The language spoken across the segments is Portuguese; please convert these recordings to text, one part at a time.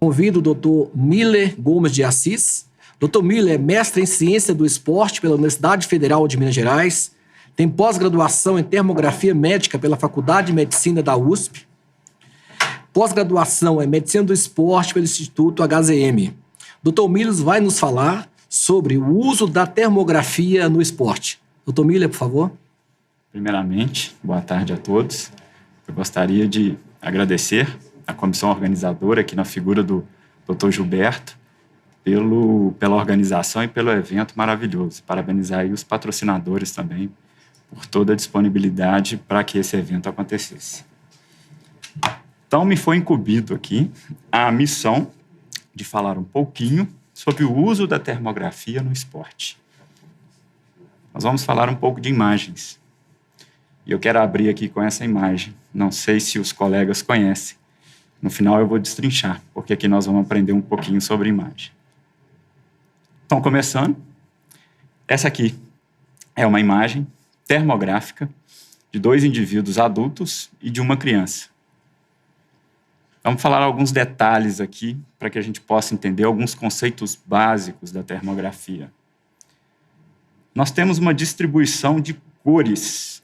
convido o Dr. Miller Gomes de Assis. Dr. Miller é mestre em Ciência do Esporte pela Universidade Federal de Minas Gerais, tem pós-graduação em Termografia Médica pela Faculdade de Medicina da USP, pós-graduação em Medicina do Esporte pelo Instituto HZM. Dr. Miller vai nos falar sobre o uso da termografia no esporte. Dr. Miller, por favor. Primeiramente, boa tarde a todos. Eu gostaria de agradecer a comissão organizadora, aqui na figura do Dr. Gilberto, pela organização e pelo evento maravilhoso. Parabenizar aí os patrocinadores também por toda a disponibilidade para que esse evento acontecesse. Então, me foi incumbido aqui a missão de falar um pouquinho sobre o uso da termografia no esporte. Nós vamos falar um pouco de imagens. E eu quero abrir aqui com essa imagem. Não sei se os colegas conhecem. No final eu vou destrinchar, porque aqui nós vamos aprender um pouquinho sobre imagem. Então, começando, essa aqui é uma imagem termográfica de 2 indivíduos adultos e de uma criança. Vamos falar alguns detalhes aqui para que a gente possa entender alguns conceitos básicos da termografia. Nós temos uma distribuição de cores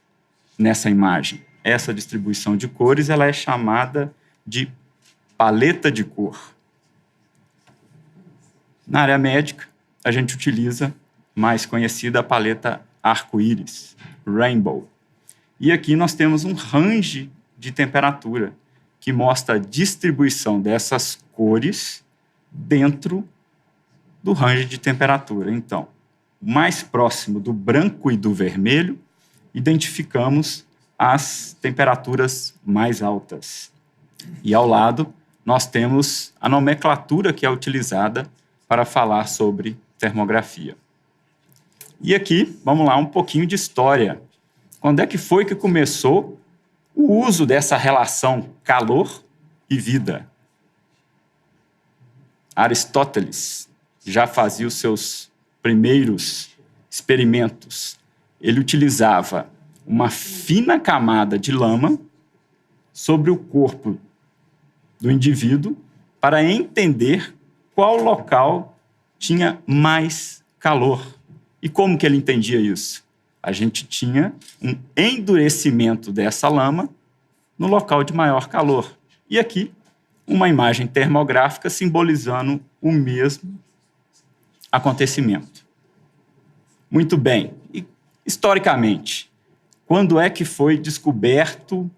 nessa imagem. Essa distribuição de cores ela é chamada de paleta de cor. Na área médica, a gente utiliza mais conhecida a paleta arco-íris, rainbow. E aqui nós temos um range de temperatura que mostra a distribuição dessas cores dentro do range de temperatura. Então, mais próximo do branco e do vermelho, identificamos as temperaturas mais altas. E ao lado, nós temos a nomenclatura que é utilizada para falar sobre termografia. E aqui, vamos lá, um pouquinho de história. Quando é que foi que começou o uso dessa relação calor e vida? Aristóteles já fazia os seus primeiros experimentos. Ele utilizava uma fina camada de lama sobre o corpo do indivíduo para entender qual local tinha mais calor. E como que ele entendia isso? A gente tinha um endurecimento dessa lama no local de maior calor. E aqui, uma imagem termográfica simbolizando o mesmo acontecimento. Muito bem. E, historicamente, quando é que foi descoberto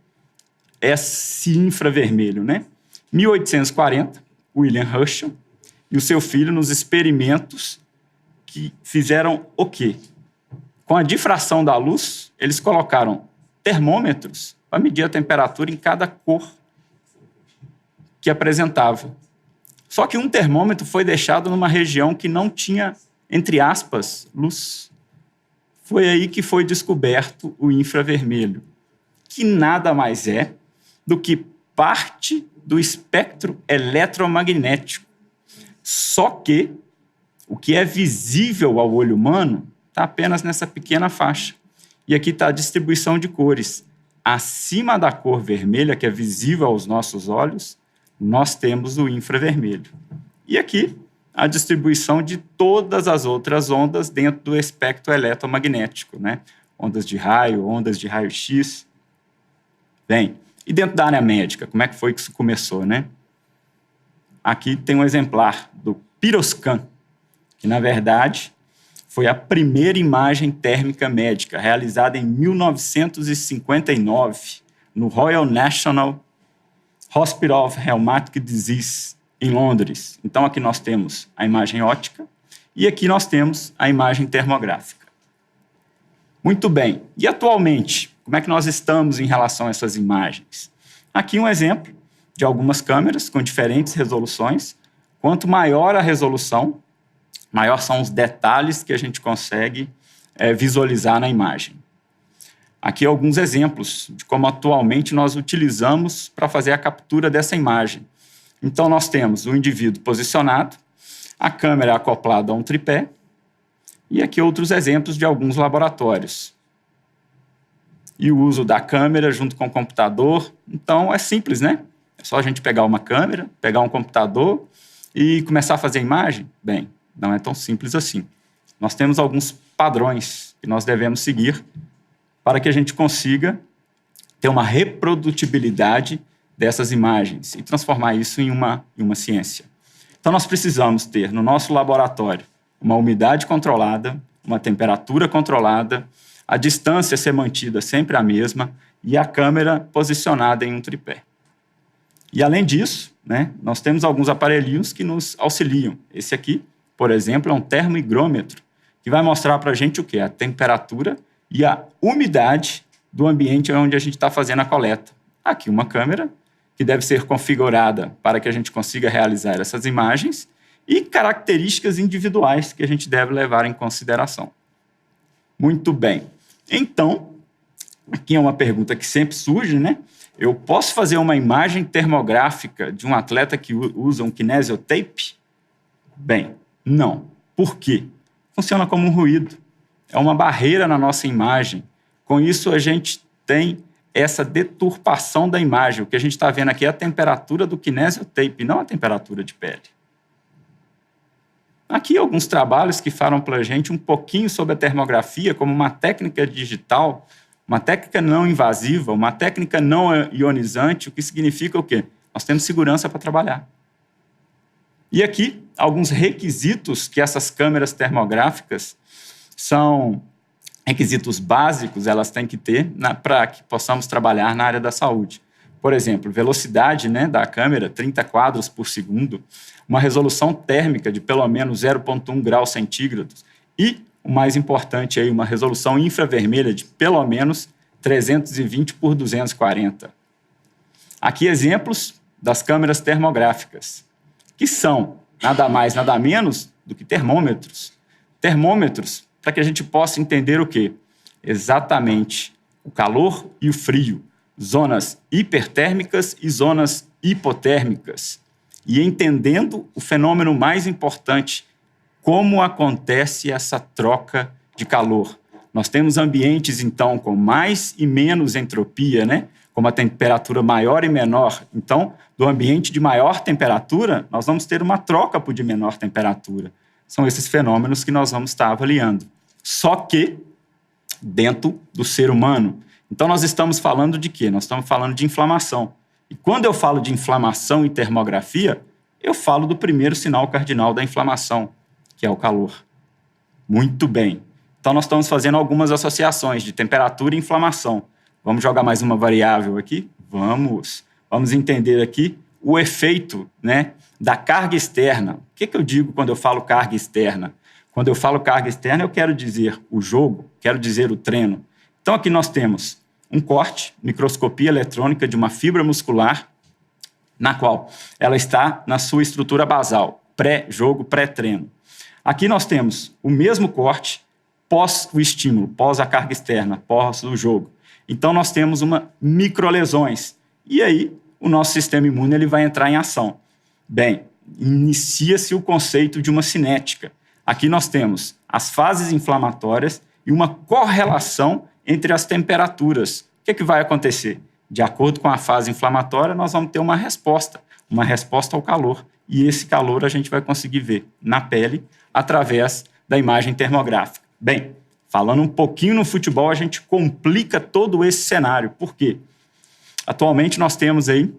esse infravermelho, né? 1840, William Herschel e o seu filho nos experimentos que fizeram o quê? Com a difração da luz, eles colocaram termômetros para medir a temperatura em cada cor que apresentava. Só que um termômetro foi deixado numa região que não tinha, entre aspas, luz. Foi aí que foi descoberto o infravermelho, que nada mais é do que parte do espectro eletromagnético. Só que o que é visível ao olho humano está apenas nessa pequena faixa. E aqui está a distribuição de cores. Acima da cor vermelha, que é visível aos nossos olhos, nós temos o infravermelho. E aqui, a distribuição de todas as outras ondas dentro do espectro eletromagnético, né? Ondas de raio-x. Bem, e dentro da área médica, como é que foi que isso começou, né? Aqui tem um exemplar do piroscan, que, na verdade, foi a primeira imagem térmica médica, realizada em 1959, no Royal National Hospital of Rheumatic Disease, em Londres. Então, aqui nós temos a imagem óptica e aqui nós temos a imagem termográfica. Muito bem. E, atualmente, como é que nós estamos em relação a essas imagens? Aqui um exemplo de algumas câmeras com diferentes resoluções. Quanto maior a resolução, maior são os detalhes que a gente consegue visualizar na imagem. Aqui alguns exemplos de como atualmente nós utilizamos para fazer a captura dessa imagem. Então, nós temos o indivíduo posicionado, a câmera acoplada a um tripé, e aqui outros exemplos de alguns laboratórios. E o uso da câmera junto com o computador. Então, é simples, né? É só a gente pegar uma câmera, pegar um computador e começar a fazer imagem? Bem, não é tão simples assim. Nós temos alguns padrões que nós devemos seguir para que a gente consiga ter uma reprodutibilidade dessas imagens e transformar isso em uma ciência. Então, nós precisamos ter no nosso laboratório uma umidade controlada, uma temperatura controlada, a distância ser mantida sempre a mesma e a câmera posicionada em um tripé. E, além disso, né, nós temos alguns aparelhinhos que nos auxiliam. Esse aqui, por exemplo, é um termohigrômetro, que vai mostrar para a gente o quê? A temperatura e a umidade do ambiente onde a gente está fazendo a coleta. Aqui uma câmera que deve ser configurada para que a gente consiga realizar essas imagens e características individuais que a gente deve levar em consideração. Muito bem. Então, aqui é uma pergunta que sempre surge, né? Eu posso fazer uma imagem termográfica de um atleta que usa um kinesiotape? Bem, não. Por quê? Funciona como um ruído. É uma barreira na nossa imagem. Com isso, a gente tem essa deturpação da imagem. O que a gente está vendo aqui é a temperatura do kinesiotape, não a temperatura de pele. Aqui alguns trabalhos que falam para a gente um pouquinho sobre a termografia como uma técnica digital, uma técnica não invasiva, uma técnica não ionizante, o que significa o quê? Nós temos segurança para trabalhar. E aqui, alguns requisitos que essas câmeras termográficas são requisitos básicos, elas têm que ter para que possamos trabalhar na área da saúde. Por exemplo, velocidade, né, da câmera, 30 quadros por segundo, uma resolução térmica de pelo menos 0,1 graus centígrados e, o mais importante, aí, uma resolução infravermelha de pelo menos 320 por 240. Aqui exemplos das câmeras termográficas, que são nada mais, nada menos do que termômetros. Termômetros para que a gente possa entender o quê? Exatamente o calor e o frio, zonas hipertérmicas e zonas hipotérmicas. E entendendo o fenômeno mais importante, como acontece essa troca de calor. Nós temos ambientes, então, com mais e menos entropia, né? Com uma temperatura maior e menor. Então, do ambiente de maior temperatura, nós vamos ter uma troca para o de menor temperatura. São esses fenômenos que nós vamos estar avaliando. Só que dentro do ser humano. Então, nós estamos falando de quê? Nós estamos falando de inflamação. E quando eu falo de inflamação e termografia, eu falo do primeiro sinal cardinal da inflamação, que é o calor. Muito bem. Então, nós estamos fazendo algumas associações de temperatura e inflamação. Vamos jogar mais uma variável aqui? Vamos. Vamos entender aqui o efeito, né, da carga externa. O que eu digo quando eu falo carga externa? Quando eu falo carga externa, eu quero dizer o jogo, quero dizer o treino. Então, aqui nós temos um corte, microscopia eletrônica de uma fibra muscular, na qual ela está na sua estrutura basal, pré-jogo, pré-treino. Aqui nós temos o mesmo corte pós o estímulo, pós a carga externa, pós o jogo. Então, nós temos uma microlesões. E aí, o nosso sistema imune ele vai entrar em ação. Bem, inicia-se o conceito de uma cinética. Aqui nós temos as fases inflamatórias e uma correlação entre as temperaturas. O que vai acontecer? De acordo com a fase inflamatória, nós vamos ter uma resposta ao calor. E esse calor a gente vai conseguir ver na pele através da imagem termográfica. Bem, falando um pouquinho no futebol, a gente complica todo esse cenário. Por quê? Atualmente nós temos aí,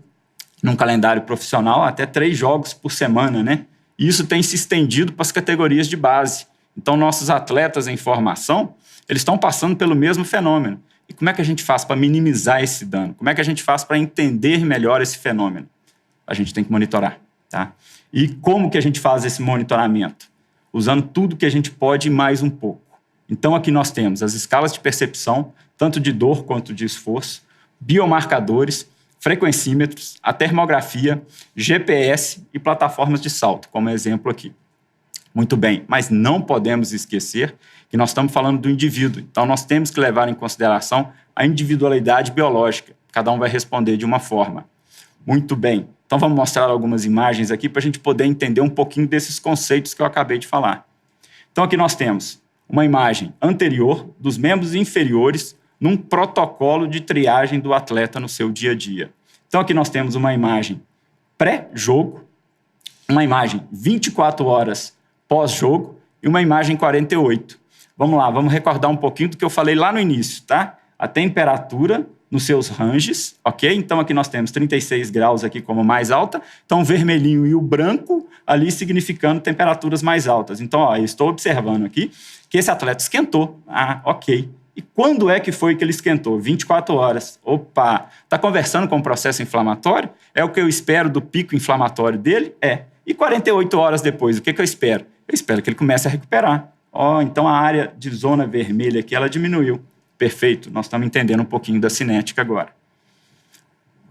num calendário profissional, até 3 jogos por semana, né? E isso tem se estendido para as categorias de base. Então, nossos atletas em formação, eles estão passando pelo mesmo fenômeno. E como é que a gente faz para minimizar esse dano? Como é que a gente faz para entender melhor esse fenômeno? A gente tem que monitorar, tá? E como que a gente faz esse monitoramento? Usando tudo que a gente pode e mais um pouco. Então, aqui nós temos as escalas de percepção, tanto de dor quanto de esforço, biomarcadores, frequencímetros, a termografia, GPS e plataformas de salto, como exemplo aqui. Muito bem, mas não podemos esquecer que nós estamos falando do indivíduo. Então, nós temos que levar em consideração a individualidade biológica. Cada um vai responder de uma forma. Muito bem. Então, vamos mostrar algumas imagens aqui para a gente poder entender um pouquinho desses conceitos que eu acabei de falar. Então, aqui nós temos uma imagem anterior dos membros inferiores num protocolo de triagem do atleta no seu dia a dia. Então, aqui nós temos uma imagem pré-jogo, uma imagem 24 horas pós-jogo e uma imagem 48. Vamos lá, vamos recordar um pouquinho do que eu falei lá no início, tá? A temperatura nos seus ranges, ok? Então, aqui nós temos 36 graus aqui como mais alta, então o vermelhinho e o branco ali significando temperaturas mais altas. Então, ó, eu estou observando aqui que esse atleta esquentou. Ah, ok. E quando é que foi que ele esquentou? 24 horas. Opa! Está conversando com o processo inflamatório? É o que eu espero do pico inflamatório dele? É. E 48 horas depois, o que eu espero? Eu espero que ele comece a recuperar. Ó, então a área de zona vermelha aqui, ela diminuiu. Perfeito, nós estamos entendendo um pouquinho da cinética agora.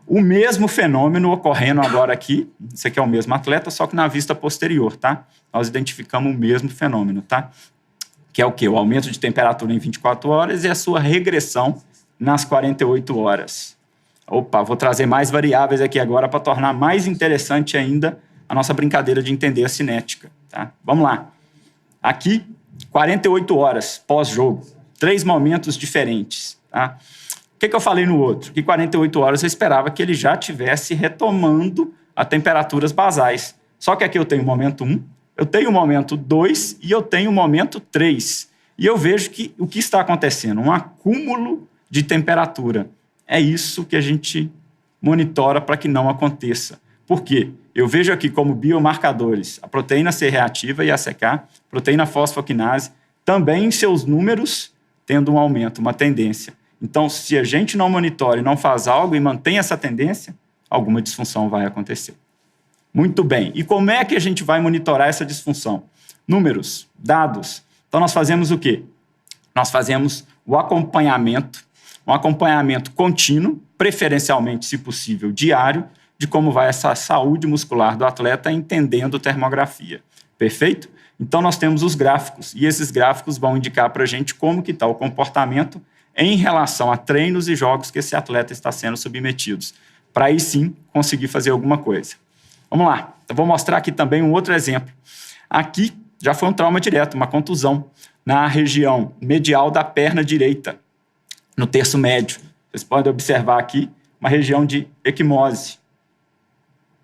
O mesmo fenômeno ocorrendo agora aqui, esse aqui é o mesmo atleta, só que na vista posterior, tá? Nós identificamos o mesmo fenômeno, tá? Que é o quê? O aumento de temperatura em 24 horas e a sua regressão nas 48 horas. Opa, vou trazer mais variáveis aqui agora para tornar mais interessante ainda a nossa brincadeira de entender a cinética, tá? Vamos lá. Aqui, 48 horas pós-jogo. 3 momentos diferentes. Tá? O que eu falei no outro? Que 48 horas eu esperava que ele já estivesse retomando a temperaturas basais. Só que aqui eu tenho o momento 1, eu tenho o momento 2 e eu tenho o momento 3. E eu vejo que o que está acontecendo? Um acúmulo de temperatura. É isso que a gente monitora para que não aconteça. Por quê? Eu vejo aqui como biomarcadores a proteína C reativa e ACK, proteína fosfoquinase, também em seus números tendo um aumento, uma tendência. Então, se a gente não monitora e não faz algo e mantém essa tendência, alguma disfunção vai acontecer. Muito bem. E como é que a gente vai monitorar essa disfunção? Números, dados. Então, nós fazemos o quê? Nós fazemos o acompanhamento, um acompanhamento contínuo, preferencialmente, se possível, diário, de como vai essa saúde muscular do atleta entendendo termografia. Perfeito? Então, nós temos os gráficos, e esses gráficos vão indicar para a gente como que está o comportamento em relação a treinos e jogos que esse atleta está sendo submetidos, para aí sim conseguir fazer alguma coisa. Vamos lá, eu vou mostrar aqui também um outro exemplo. Aqui já foi um trauma direto, uma contusão, na região medial da perna direita, no terço médio. Vocês podem observar aqui uma região de equimose.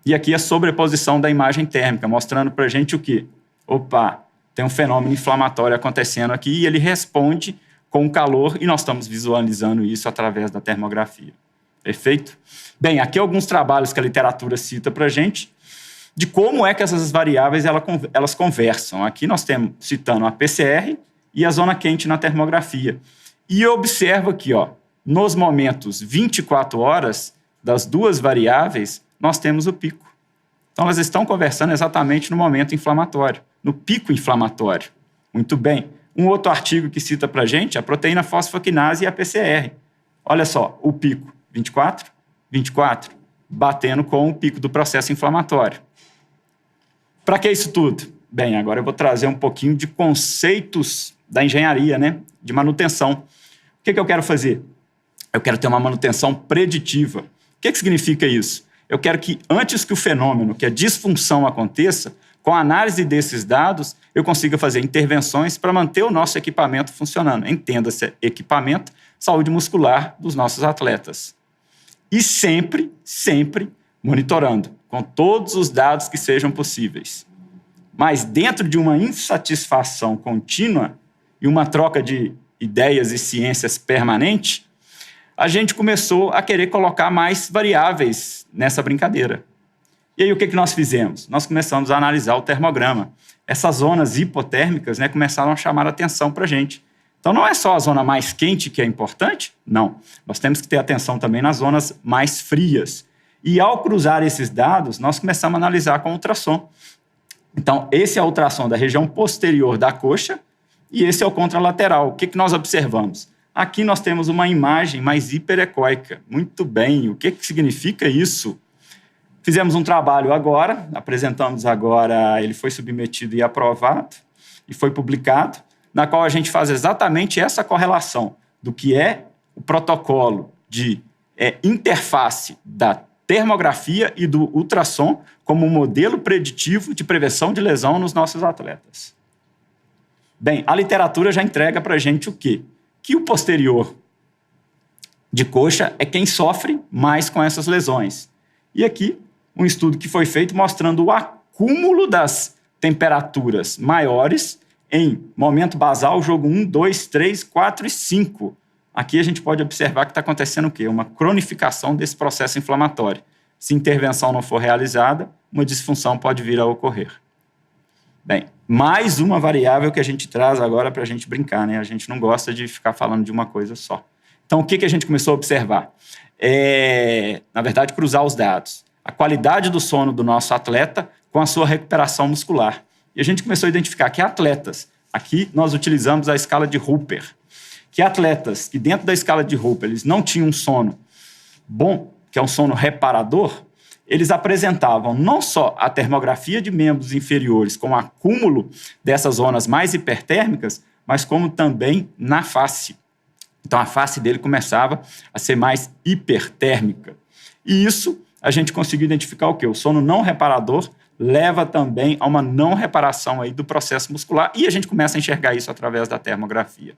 E aqui a sobreposição da imagem térmica, mostrando para a gente o quê? Opa, tem um fenômeno inflamatório acontecendo aqui e ele responde com o calor e nós estamos visualizando isso através da termografia. Perfeito? Bem, aqui alguns trabalhos que a literatura cita para a gente de como é que essas variáveis elas conversam. Aqui nós temos citando a PCR e a zona quente na termografia. E eu observo aqui, ó, nos momentos 24 horas das duas variáveis, nós temos o pico. Então, elas estão conversando exatamente no momento inflamatório, no pico inflamatório. Muito bem. Um outro artigo que cita para a gente, a proteína fosfoquinase e a PCR. Olha só, o pico, 24, 24, batendo com o pico do processo inflamatório. Para que isso tudo? Bem, agora eu vou trazer um pouquinho de conceitos da engenharia, né? De manutenção. O que eu quero fazer? Eu quero ter uma manutenção preditiva. O que significa isso? Eu quero que, antes que o fenômeno, que a disfunção aconteça, com a análise desses dados, eu consiga fazer intervenções para manter o nosso equipamento funcionando. Entenda-se equipamento, saúde muscular dos nossos atletas. E sempre, sempre monitorando, com todos os dados que sejam possíveis. Mas dentro de uma insatisfação contínua e uma troca de ideias e ciências permanente, a gente começou a querer colocar mais variáveis nessa brincadeira. E aí o que nós fizemos? Nós começamos a analisar o termograma. Essas zonas hipotérmicas, né, começaram a chamar a atenção para a gente. Então não é só a zona mais quente que é importante, não. Nós temos que ter atenção também nas zonas mais frias. E ao cruzar esses dados, nós começamos a analisar com ultrassom. Então esse é o ultrassom da região posterior da coxa e esse é o contralateral. O que nós observamos? Aqui nós temos uma imagem mais hiperecóica. Muito bem, o que significa isso? Fizemos um trabalho agora, apresentamos agora, ele foi submetido e aprovado, e foi publicado, na qual a gente faz exatamente essa correlação do que é o protocolo de interface da termografia e do ultrassom como um modelo preditivo de prevenção de lesão nos nossos atletas. Bem, a literatura já entrega para a gente o quê? Que o posterior de coxa é quem sofre mais com essas lesões. E aqui, um estudo que foi feito mostrando o acúmulo das temperaturas maiores em momento basal, jogo 1, 2, 3, 4 e 5. Aqui a gente pode observar que está acontecendo o quê? Uma cronificação desse processo inflamatório. Se intervenção não for realizada, uma disfunção pode vir a ocorrer. Bem, mais uma variável que a gente traz agora para a gente brincar, né? A gente não gosta de ficar falando de uma coisa só. Então, o que a gente começou a observar? Na verdade, cruzar os dados. A qualidade do sono do nosso atleta com a sua recuperação muscular. E a gente começou a identificar que atletas, aqui nós utilizamos a escala de Hooper, que atletas que dentro da escala de Hooper eles não tinham um sono bom, que é um sono reparador, eles apresentavam não só a termografia de membros inferiores com acúmulo dessas zonas mais hipertérmicas, mas como também na face. Então, a face dele começava a ser mais hipertérmica. E isso a gente conseguiu identificar o quê? O sono não reparador leva também a uma não reparação aí do processo muscular e a gente começa a enxergar isso através da termografia.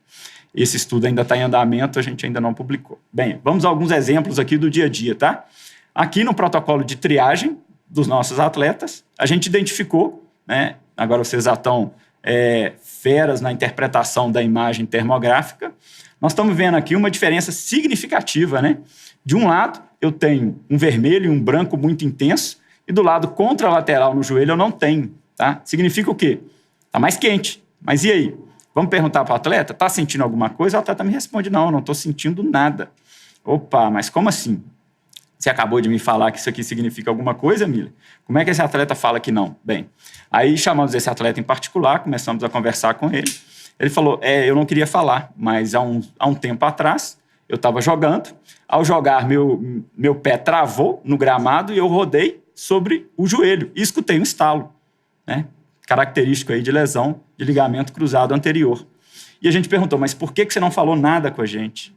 Esse estudo ainda está em andamento, a gente ainda não publicou. Bem, vamos a alguns exemplos aqui do dia a dia, tá? Aqui no protocolo de triagem dos nossos atletas, a gente identificou, né? Agora vocês já estão feras na interpretação da imagem termográfica. Nós estamos vendo aqui uma diferença significativa, né? De um lado, eu tenho um vermelho e um branco muito intenso, e do lado contralateral no joelho eu não tenho, tá? Significa o quê? Está mais quente. Mas e aí? Vamos perguntar para o atleta, está sentindo alguma coisa? O atleta me responde, não, não estou sentindo nada. Opa, mas como assim? Você acabou de me falar que isso aqui significa alguma coisa, Miller? Como é que esse atleta fala que não? Bem, aí chamamos esse atleta em particular, começamos a conversar com ele. Ele falou, eu não queria falar, mas há um tempo atrás eu estava jogando. Ao jogar, meu pé travou no gramado e eu rodei sobre o joelho e escutei um estalo, né? Característico aí de lesão de ligamento cruzado anterior. E a gente perguntou, mas por que você não falou nada com a gente?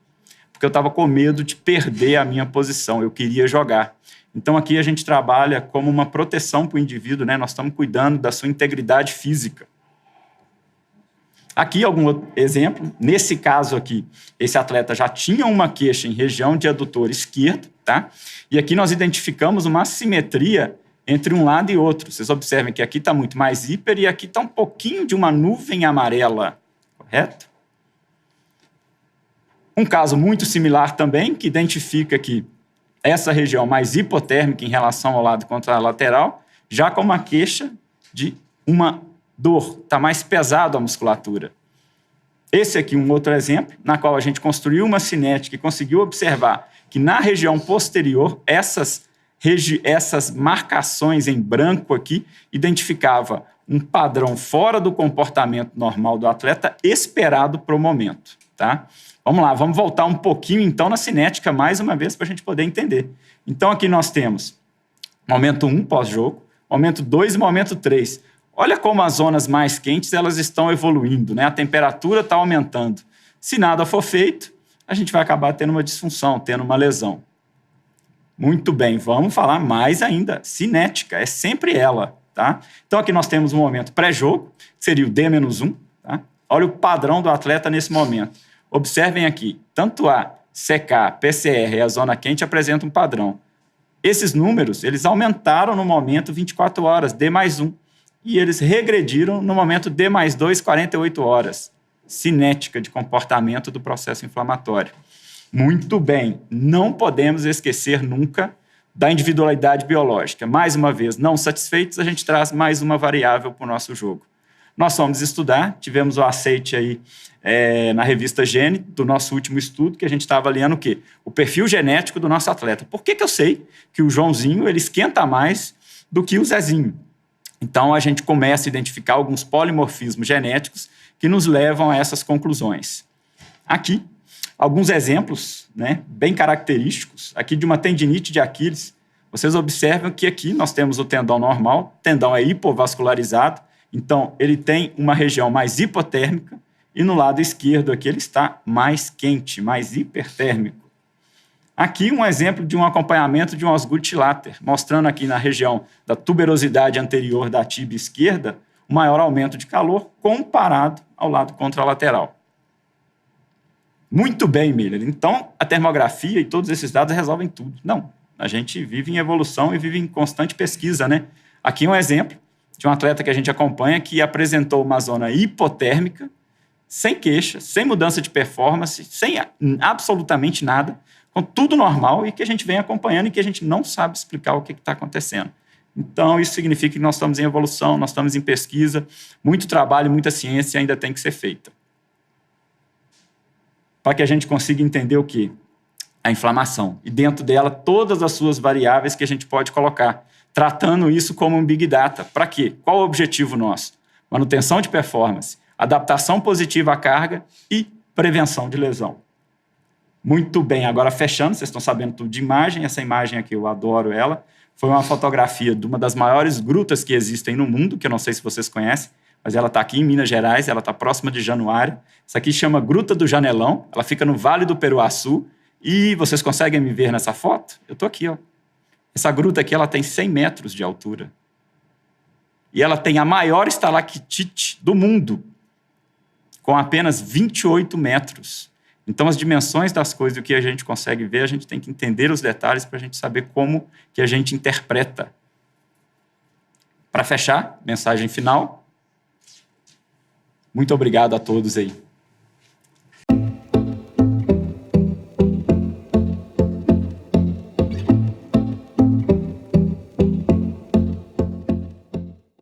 Porque eu estava com medo de perder a minha posição, eu queria jogar. Então aqui a gente trabalha como uma proteção para o indivíduo, né? Nós estamos cuidando da sua integridade física. Aqui algum outro exemplo, nesse caso aqui, esse atleta já tinha uma queixa em região de adutor esquerdo, tá? E aqui nós identificamos uma assimetria entre um lado e outro. Vocês observem que aqui está muito mais hiper e aqui está um pouquinho de uma nuvem amarela, correto? Um caso muito similar também, que identifica que essa região mais hipotérmica em relação ao lado contralateral, já com uma queixa de uma dor, está mais pesado a musculatura. Esse aqui um outro exemplo, na qual a gente construiu uma cinética e conseguiu observar que na região posterior, essas marcações em branco aqui identificava um padrão fora do comportamento normal do atleta esperado para o momento, tá? Vamos lá, vamos voltar um pouquinho então na cinética mais uma vez para a gente poder entender. Então aqui nós temos momento 1 pós-jogo, momento 2 e momento 3. Olha como as zonas mais quentes elas estão evoluindo, né? A temperatura está aumentando. Se nada for feito, a gente vai acabar tendo uma disfunção, tendo uma lesão. Muito bem, vamos falar mais ainda. Cinética, é sempre ela, tá? Então aqui nós temos um momento pré-jogo, que seria o D-1, tá? Olha o padrão do atleta nesse momento. Observem aqui, tanto a CK, PCR e a zona quente apresentam um padrão. Esses números, eles aumentaram no momento 24 horas, D+1. E eles regrediram no momento D+2, 48 horas. Cinética de comportamento do processo inflamatório. Muito bem, não podemos esquecer nunca da individualidade biológica. Mais uma vez, não satisfeitos, a gente traz mais uma variável para o nosso jogo. Nós fomos estudar, tivemos o aceite aí na revista Gene, do nosso último estudo, que a gente está avaliando o quê? O perfil genético do nosso atleta. Por que eu sei que o Joãozinho ele esquenta mais do que o Zezinho? Então, a gente começa a identificar alguns polimorfismos genéticos que nos levam a essas conclusões. Aqui, alguns exemplos, né, bem característicos, aqui de uma tendinite de Aquiles. Vocês observam que aqui nós temos o tendão normal, o tendão é hipovascularizado, então ele tem uma região mais hipotérmica e no lado esquerdo aqui ele está mais quente, mais hipertérmico. Aqui um exemplo de um acompanhamento de um Osgood-Schlatter, mostrando aqui na região da tuberosidade anterior da tíbia esquerda, o maior aumento de calor comparado ao lado contralateral. Muito bem, Miller. Então, a termografia e todos esses dados resolvem tudo. Não. A gente vive em evolução e vive em constante pesquisa, né? Aqui um exemplo de um atleta que a gente acompanha que apresentou uma zona hipotérmica, sem queixa, sem mudança de performance, sem absolutamente nada, com tudo normal e que a gente vem acompanhando e que a gente não sabe explicar o que está acontecendo. Então, isso significa que nós estamos em evolução, nós estamos em pesquisa, muito trabalho, muita ciência ainda tem que ser feita. Para que a gente consiga entender o quê? A inflamação. E dentro dela, todas as suas variáveis que a gente pode colocar, tratando isso como um Big Data. Para quê? Qual o objetivo nosso? Manutenção de performance, adaptação positiva à carga e prevenção de lesão. Muito bem, agora fechando, vocês estão sabendo tudo de imagem, essa imagem aqui eu adoro ela, foi uma fotografia de uma das maiores grutas que existem no mundo, que eu não sei se vocês conhecem, mas ela está aqui em Minas Gerais, ela está próxima de Januária. Essa aqui chama Gruta do Janelão, ela fica no Vale do Peruaçu, e vocês conseguem me ver nessa foto? Eu estou aqui, ó. Essa gruta aqui ela tem 100 metros de altura. E ela tem a maior estalactite do mundo, com apenas 28 metros. Então, as dimensões das coisas e o que a gente consegue ver, a gente tem que entender os detalhes para a gente saber como que a gente interpreta. Para fechar, mensagem final. Muito obrigado a todos aí.